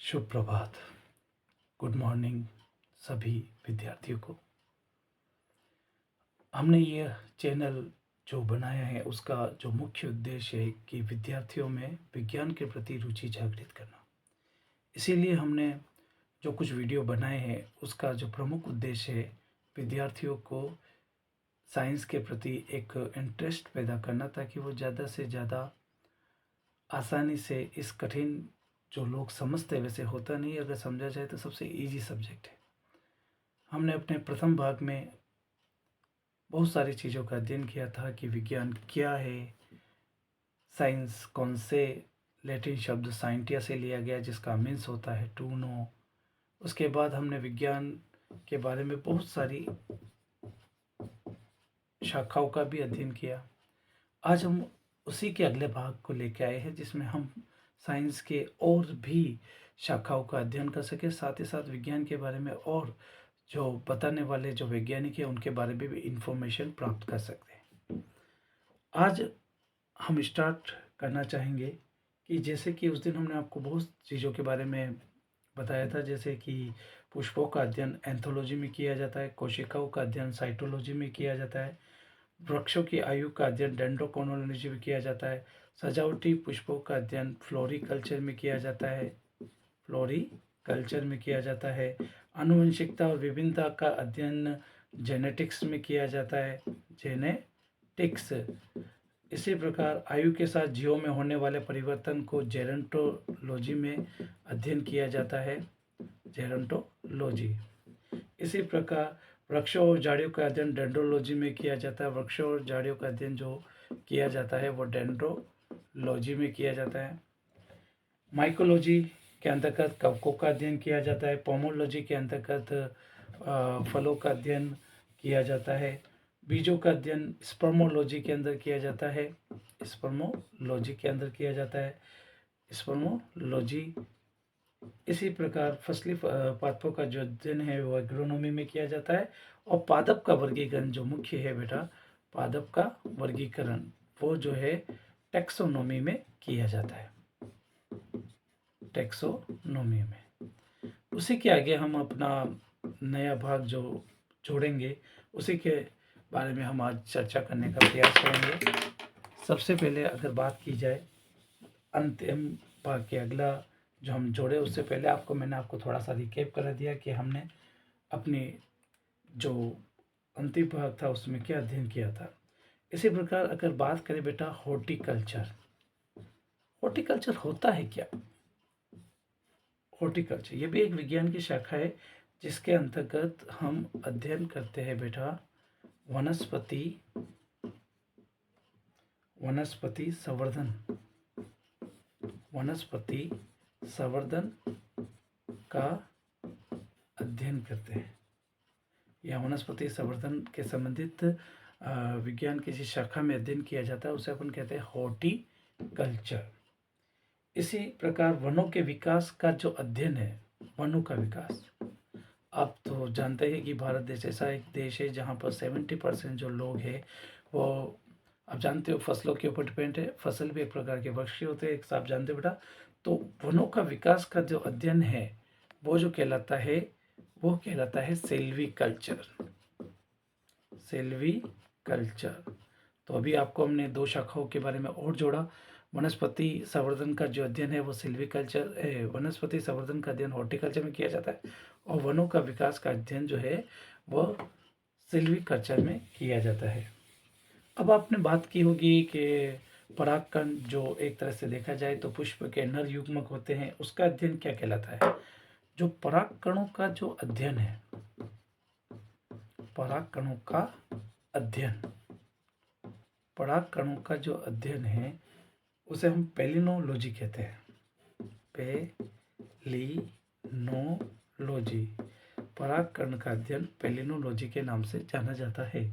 शुभ प्रभात। Good morning सभी विद्यार्थियों को। हमने ये चैनल जो बनाया है उसका जो मुख्य उद्देश्य है कि विद्यार्थियों में विज्ञान के प्रति रुचि जागृत करना। इसीलिए हमने जो कुछ वीडियो बनाए हैं उसका जो प्रमुख उद्देश्य है विद्यार्थियों को साइंस के प्रति एक इंटरेस्ट पैदा करना, ताकि वो ज़्यादा से ज़्यादा आसानी से इस कठिन जो लोग समझते हैं, वैसे होता नहीं, अगर समझा जाए तो सबसे इजी सब्जेक्ट है। हमने अपने प्रथम भाग में बहुत सारी चीज़ों का अध्ययन किया था कि विज्ञान क्या है, साइंस कौन से लैटिन शब्द साइंटिया से लिया गया जिसका मीन्स होता है टू नो। उसके बाद हमने विज्ञान के बारे में बहुत सारी शाखाओं का भी अध्ययन किया। आज हम उसी के अगले भाग को लेकर आए हैं जिसमें हम साइंस के और भी शाखाओं का अध्ययन कर सके, साथ ही साथ विज्ञान के बारे में और जो बताने वाले जो वैज्ञानिक हैं उनके बारे में भी इंफॉर्मेशन प्राप्त कर सकते हैं। आज हम स्टार्ट करना चाहेंगे कि जैसे कि उस दिन हमने आपको बहुत चीज़ों के बारे में बताया था, जैसे कि पुष्पों का अध्ययन एंथोलॉजी में किया जाता है, कोशिकाओं का अध्ययन साइटोलॉजी में किया जाता है, वृक्षों की आयु का अध्ययन डेंड्रोक्रोनोलॉजी में किया जाता है, सजावटी पुष्पों का अध्ययन फ्लोरिकल्चर में किया जाता है, आनुवंशिकता और विभिन्नता का अध्ययन जेनेटिक्स में किया जाता है, जेनेटिक्स। इसी प्रकार आयु के साथ जीवों में होने वाले परिवर्तन को जेरोंटोलॉजी में अध्ययन किया जाता है, जेरोंटोलॉजी। इसी प्रकार वृक्षों और झाड़ियों का अध्ययन डेंड्रोलॉजी में किया जाता है, वृक्षों और झाड़ियों का अध्ययन जो किया जाता है वो डेंड्रोलॉजी में किया जाता है। माइकोलॉजी के अंतर्गत कवकों का अध्ययन किया जाता है, पोमोलॉजी के अंतर्गत फलों का अध्ययन किया जाता है, बीजों का अध्ययन स्पर्मोलॉजी के अंदर किया जाता है, स्पर्मोलॉजी। इसी प्रकार फसली पादपों का जो अध्ययन है वो एग्रोनॉमी में किया जाता है, और पादप का वर्गीकरण जो मुख्य है बेटा, पादप का वर्गीकरण वो जो है टैक्सोनॉमी में किया जाता है, टैक्सोनॉमी में। उसी के आगे हम अपना नया भाग जो जोड़ेंगे उसी के बारे में हम आज चर्चा करने का प्रयास करेंगे। सबसे पहले अगर बात की जाए अंतिम भाग के अगला जो हम जोड़े, उससे पहले मैंने आपको थोड़ा सा रिकेप करा दिया कि हमने अपने जो अंतिम भाग था उसमें क्या अध्ययन किया था। इसी प्रकार अगर बात करें बेटा हॉर्टिकल्चर होता है क्या? हॉर्टिकल्चर ये भी एक विज्ञान की शाखा है जिसके अंतर्गत हम अध्ययन करते हैं बेटा वनस्पति संवर्धन का अध्ययन करते हैं, या वनस्पति संवर्धन के संबंधित विज्ञान किसी शाखा में अध्ययन किया जाता है, उसे अपन कहते हैं हॉर्टिकल्चर। इसी प्रकार वनों के विकास का जो अध्ययन है, वनों का विकास, आप तो जानते हैं कि भारत देश ऐसा एक देश है जहाँ पर 70% जो लोग हैं वो, आप जानते हो, फसलों के ऊपर डिपेंड है। फसल भी एक प्रकार के वृक्ष होते हैं, एक आप जानते हो बेटा। तो वनों का विकास का जो अध्ययन है वो जो कहलाता है सेल्वीकल्चर। तो अभी आपको हमने दो शाखाओं के बारे में और जोड़ा। वनस्पति संवर्धन का जो अध्ययन है वो सिल्वीकल्चर, वनस्पति संवर्धन का अध्ययन हॉर्टिकल्चर में किया जाता है, और वनों का विकास का अध्ययन जो है वो सिल्वीकल्चर में किया जाता है। अब आपने बात की होगी कि परागकण जो एक तरह से देखा जाए तो पुष्प के नर युग्मक होते हैं, उसका अध्ययन क्या कहलाता है? जो परागकणों का जो अध्ययन है, परागकणों का जो अध्ययन है उसे हम पेलिनोलॉजी कहते हैं, पेलिनोलॉजी। परागकण का अध्ययन पेलिनोलॉजी के नाम से जाना जाता है।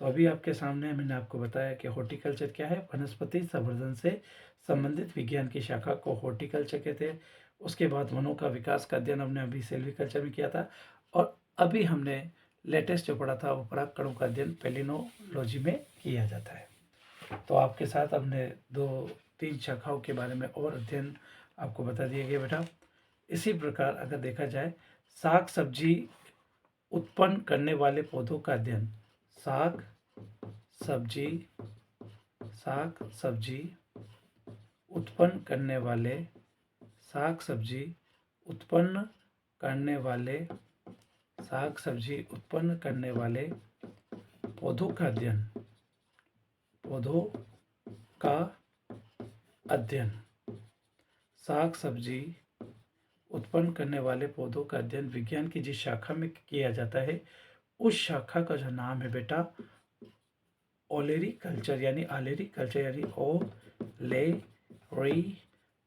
तो अभी आपके सामने मैंने आपको बताया कि हॉर्टिकल्चर क्या है। वनस्पति संवर्धन से संबंधित विज्ञान की शाखा को हॉर्टिकल्चर कहते हैं। उसके बाद वनों का विकास का अध्ययन हमने अभी सेल्वीकल्चर में किया था, और अभी हमने लेटेस्ट जो पढ़ा था वो परागकणों का अध्ययन पेलिनोलॉजी में किया जाता है। तो आपके साथ हमने 2-3 शाखाओं के बारे में और अध्ययन आपको बता दिया गया बेटा। इसी प्रकार अगर देखा जाए साग सब्जी उत्पन्न करने वाले पौधों का अध्ययन, साग सब्जी उत्पन्न करने वाले साग सब्जी उत्पन्न करने वाले साग सब्जी उत्पन्न करने वाले पौधों का अध्ययन, पौधों का अध्ययन, साग सब्जी उत्पन्न करने वाले पौधों का अध्ययन विज्ञान की जिस शाखा में किया जाता है उस शाखा का जो नाम है बेटा ओलेरी कल्चर यानी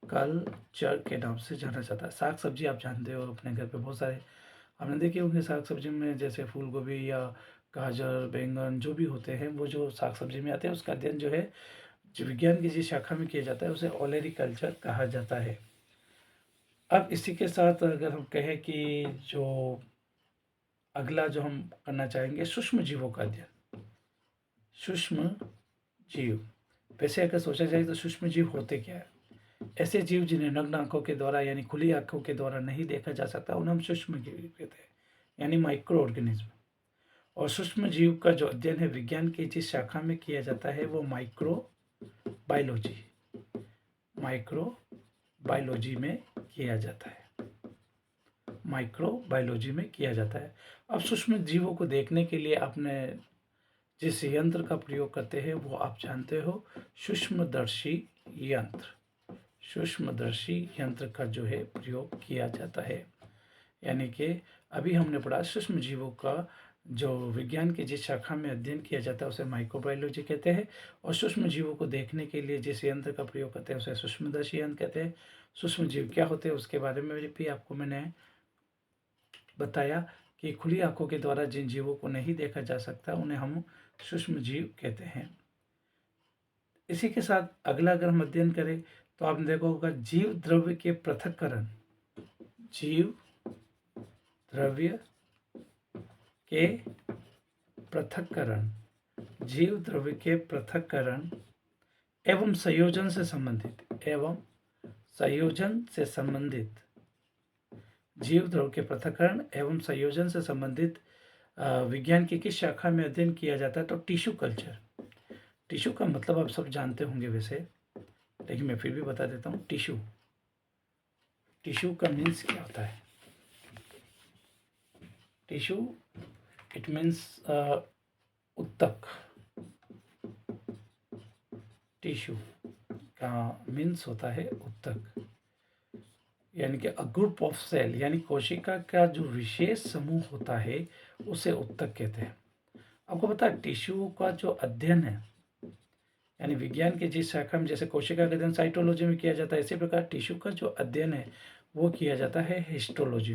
कल्चर के नाम से जाना जाता है। साग सब्जी आप जानते हो अपने घर पे बहुत सारे आपने देखे होंगे साग सब्जी में, जैसे फूल गोभी या गाजर बैंगन जो भी होते हैं वो जो साग सब्जी में आते हैं उसका अध्ययन जो है जो विज्ञान की जिस शाखा में किया जाता है उसे ओलेरी कल्चर कहा जाता है। अब इसी के साथ अगर हम कहें कि जो अगला जो हम करना चाहेंगे सूक्ष्म जीवों का अध्ययन, सूक्ष्म जीव। वैसे अगर सोचा जाए तो सूक्ष्म जीव होते क्या है? ऐसे जीव जिन्हें नग्न आंखों के द्वारा यानी खुली आंखों के द्वारा नहीं देखा जा सकता उन्हें हम सूक्ष्म जीव कहते हैं यानी माइक्रो ऑर्गेनिज्म। और सूक्ष्म जीव का जो अध्ययन है विज्ञान की जिस शाखा में किया जाता है वो माइक्रो बायोलॉजी में किया जाता है, माइक्रोबायोलॉजी में किया जाता है। अब सूक्ष्म जीवों को देखने के लिए आपने जिस यंत्र का प्रयोग करते हैं वो आप जानते हो सूक्ष्मदर्शी यंत्र का जो है प्रयोग किया जाता है। यानी कि अभी हमने पढ़ा सूक्ष्म जीवों का जो विज्ञान की जिस शाखा में अध्ययन किया जाता है उसे माइक्रोबायोलॉजी कहते हैं और सूक्ष्म जीवों को देखने के लिए जिस यंत्र का प्रयोग करते हैं उसे सूक्ष्मदर्शी यंत्र कहते हैं। सूक्ष्म जीव क्या होते हैं उसके बारे में भी आपको मैंने बताया कि खुली आंखों के द्वारा जिन जीवों को नहीं देखा जा सकता उन्हें हम सूक्ष्म जीव कहते हैं। इसी के साथ अगला अगर हम अध्ययन करें तो आपने देखा होगा जीव द्रव्य के पृथक्करण, जीव द्रव्य के पृथक्करण एवं संयोजन से संबंधित जीव द्रव्य के पृथक्करण एवं संयोजन से संबंधित विज्ञान की किस शाखा में अध्ययन किया जाता है? तो टिश्यू कल्चर। टिश्यू का मतलब आप सब जानते होंगे वैसे, लेकिन मैं फिर भी बता देता हूँ। टिश्यू का मीन्स क्या होता है? टिश्यू इट मीन्स उत्तक। टिश्यू का मीन्स होता है उत्तक, यानी कि अ ग्रुप ऑफ सेल यानी कोशिका का जो विशेष समूह होता है उसे उत्तक कहते हैं। आपको पता है टिश्यू का जो अध्ययन है यानी विज्ञान की जिस शाखा में जैसे कोशिका का अध्ययन साइटोलॉजी में किया जाता है इसी प्रकार टिश्यू का जो अध्ययन है वो किया जाता है हिस्टोलॉजी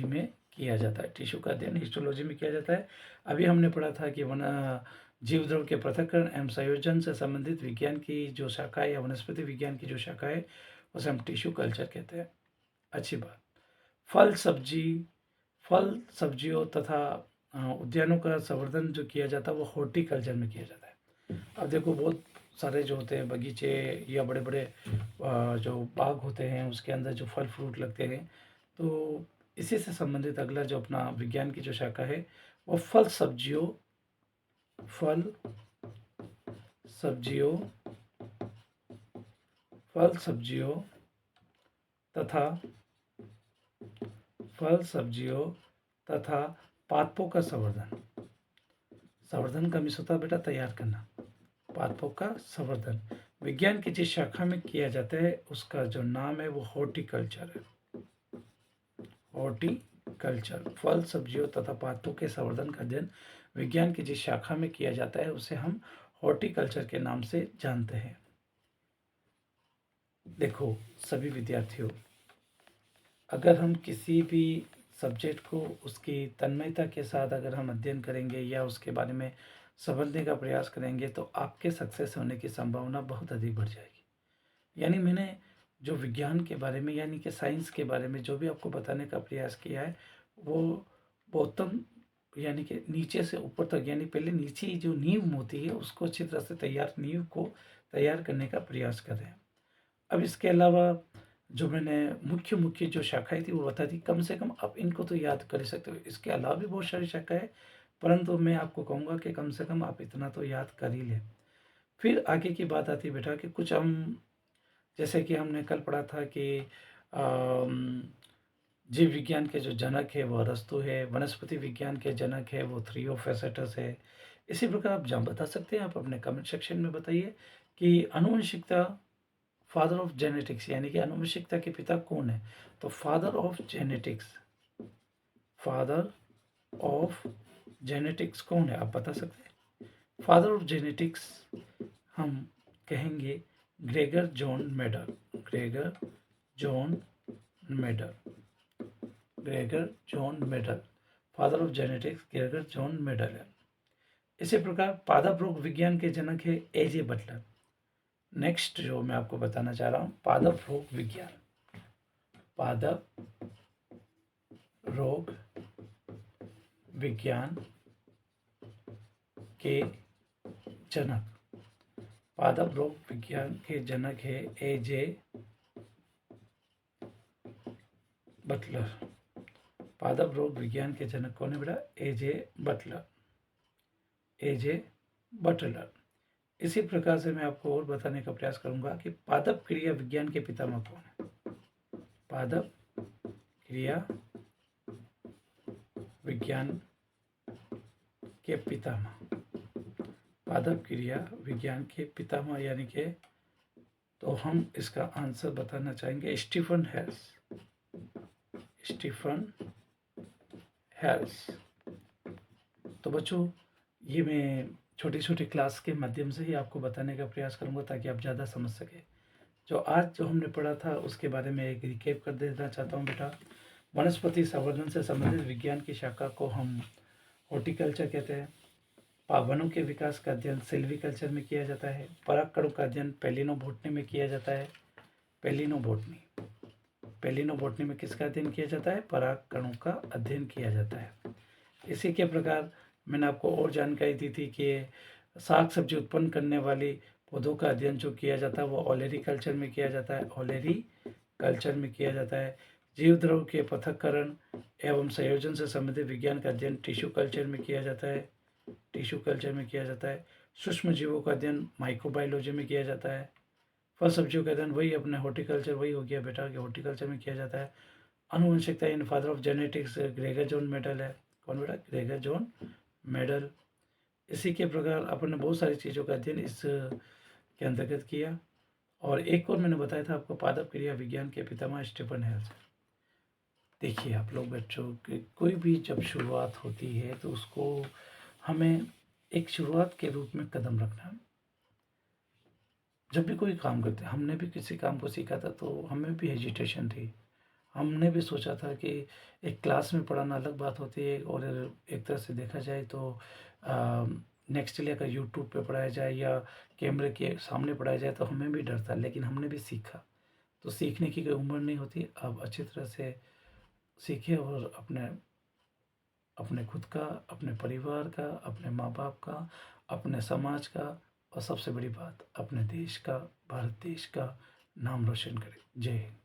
में किया जाता है। टिश्यू का अध्ययन हिस्टोलॉजी में किया जाता है। अभी हमने पढ़ा था कि जीव द्रव्य के पृथक्करण एवं संयोजन से संबंधित विज्ञान की जो शाखा है या वनस्पति विज्ञान की जो शाखा है उसे हम टिश्यू कल्चर कहते हैं। अच्छी बात। फल सब्जियों तथा उद्यानों का संवर्धन जो किया जाता है वो हॉर्टिकल्चर में किया जाता है। अब देखो बहुत सारे जो होते हैं बगीचे या बड़े बड़े जो बाग होते हैं उसके अंदर जो फल फ्रूट लगते हैं, तो इसी से संबंधित अगला जो अपना विज्ञान की जो शाखा है वो फल सब्जियों तथा पादपों का संवर्धन का मीन्स होता है बेटा तैयार करना। पादपों का संवर्धन विज्ञान की जिस शाखा में किया जाता है उसका जो नाम है वो हॉर्टिकल्चर है। हॉर्टिकल्चर फल सब्जियों तथा पादपों के संवर्धन का अध्ययन विज्ञान की जिस शाखा में किया जाता है उसे हम हॉर्टिकल्चर के नाम से जानते हैं। देखो सभी विद्यार्थियों, अगर हम किसी भी सब्जेक्ट को उसकी तन्मयता के साथ अगर हम अध्ययन करेंगे या उसके बारे में समझने का प्रयास करेंगे तो आपके सक्सेस होने की संभावना बहुत अधिक बढ़ जाएगी। यानी मैंने जो विज्ञान के बारे में यानी कि साइंस के बारे में जो भी आपको बताने का प्रयास किया है वो बहुत यानी कि नीचे से ऊपर तक यानी पहले नीचे जो नींव होती है उसको अच्छी तरह से नींव को तैयार करने का प्रयास कर रहे हैं। अब इसके अलावा जो मैंने मुख्य मुख्य जो शाखाएँ थी वो बता दी, कम से कम आप इनको तो याद कर ही सकते हो। इसके अलावा भी बहुत सारी शाखाएँ हैं, परंतु मैं आपको कहूँगा कि कम से कम आप इतना तो याद कर ही लें। फिर आगे की बात आती है बेटा कि कुछ हम, जैसे कि हमने कल पढ़ा था कि अम, जीव विज्ञान के जो जनक है वो अरस्तु है, वनस्पति विज्ञान के जनक है वो थियोफैसेटस है। इसी प्रकार आप जहाँ बता सकते हैं, आप अपने कमेंट सेक्शन में बताइए कि आनुवंशिकता, फादर ऑफ जेनेटिक्स, यानी कि आनुवंशिकता के पिता कौन है? तो father of genetics, father of genetics कौन है, आप बता सकते हैं? फादर ऑफ जेनेटिक्स हम कहेंगे Gregor John medal, Gregor John medal, Gregor John medal, father of genetics Gregor John Mendel है। इसी प्रकार पादप रोग विज्ञान के जनक है एजे बटलर। नेक्स्ट जो मैं आपको बताना चाह रहा हूँ, पादप रोग विज्ञान, पादप रोग विज्ञान के जनक, पादप रोग विज्ञान के जनक है एजे बटलर। पादप रोग विज्ञान के जनक कौन है बेटा? एजे बटलर, एजे बटलर। इसी प्रकार से मैं आपको और बताने का प्रयास करूंगा कि पादप क्रिया विज्ञान के पितामह कौन है? पादप क्रिया विज्ञान के पितामह, पादप क्रिया विज्ञान के पितामह यानी कि, तो हम इसका आंसर बताना चाहेंगे स्टीफन हेल्स, स्टीफन हेल्स। तो बच्चों, ये मैं छोटी छोटी क्लास के माध्यम से ही आपको बताने का प्रयास करूंगा ताकि आप ज़्यादा समझ सकें। जो आज जो हमने पढ़ा था उसके बारे में एक रिकेप कर देना चाहता हूँ बेटा। वनस्पति संवर्धन से संबंधित विज्ञान की शाखा को हम हॉर्टिकल्चर कहते हैं। वनों के विकास का अध्ययन सिल्वीकल्चर में किया जाता है। परागकणों का अध्ययन पेलिनोबोटनी में किया जाता है। पेलिनोबोटनी, पेलिनोबोटनी में किसका अध्ययन किया जाता है? परागकणों का अध्ययन किया जाता है। इसी के प्रकार मैंने आपको और जानकारी दी थी कि साग सब्जी उत्पन्न करने वाली पौधों का अध्ययन जो किया जाता है वो ऑलेरी कल्चर में किया जाता है, ऑलेरी कल्चर में किया जाता है। जीव द्रव के पृथक्करण एवं संयोजन से संबंधित विज्ञान का अध्ययन टिश्यू कल्चर में किया जाता है, टिश्यू कल्चर में किया जाता है। सूक्ष्म जीवों का अध्ययन माइक्रोबायोलॉजी में किया जाता है। फल सब्जियों का अध्ययन वही अपने हॉर्टिकल्चर, वही हो गया बेटा कि हॉर्टिकल्चर में किया जाता है। आनुवंशिकता in father of genetics Gregor John Mendel है। कौन बेटा? Gregor John Mendel. इसी के प्रकार अपन ने बहुत सारी चीज़ों का अध्ययन इस के अंतर्गत किया। और एक और मैंने बताया था आपको, पादप क्रिया विज्ञान के पितामह स्टीफन हेल्स। देखिए आप लोग बच्चों कि कोई भी जब शुरुआत होती है तो उसको हमें एक शुरुआत के रूप में कदम रखना है। जब भी कोई काम करते हैं, हमने भी किसी काम को सीखा था तो हमें भी हेजिटेशन थी। हमने भी सोचा था कि एक क्लास में पढ़ाना अलग बात होती है और एक तरह से देखा जाए तो नेक्स्ट ईयर का यूट्यूब पे पढ़ाया जाए या कैमरे के सामने पढ़ाया जाए तो हमें भी डर था, लेकिन हमने भी सीखा। तो सीखने की कोई उम्र नहीं होती। आप अच्छी तरह से सीखें और अपने अपने खुद का, अपने परिवार का, अपने माँ बाप का, अपने समाज का और सबसे बड़ी बात अपने देश का, भारत देश का नाम रोशन करें। जय हिंद।